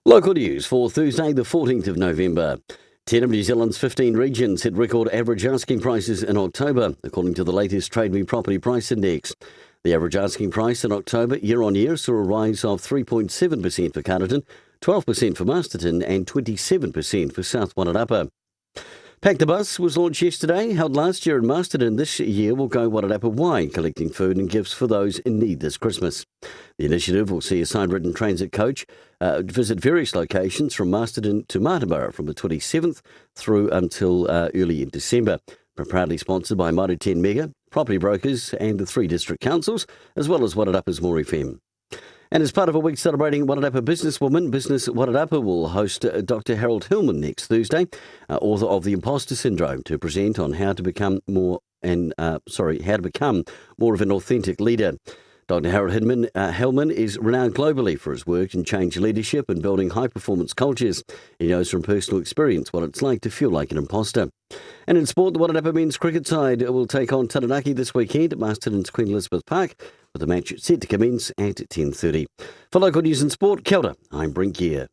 Local news for Thursday, the 14th of November. 10 of New Zealand's 15 regions hit record average asking prices in October, according to the latest Trade Me Property Price Index. The average asking price in October year on year saw a rise of 3.7% for Carterton, 12% for Masterton and 27% for South Wairarapa. Pack the Bus was launched yesterday, held last year in Masterton. This year will go Wairarapa wide, collecting food and gifts for those in need this Christmas. The initiative will see a side-ridden transit coach visit various locations from Masterton to Martinborough from the 27th through until early in December. Proudly sponsored by Mitre 10 Mega, property brokers and the 3 district councils, as well as Wairarapa's MoreFM. And as part of a week celebrating Wairarapa businesswoman, Business Wairarapa will host Dr. Harold Hillman next Thursday, author of The Imposter Syndrome, to present on how to become more of an authentic leader. Dr. Harold Hillman is renowned globally for his work in change leadership and building high-performance cultures. He knows from personal experience what it's like to feel like an imposter. And in sport, the Wairarapa men's cricket side will take on Taranaki this weekend at Masterton's Queen Elizabeth Park, with the match set to commence at 10:30. For local news and sport, kia ora, I'm Brent Gare.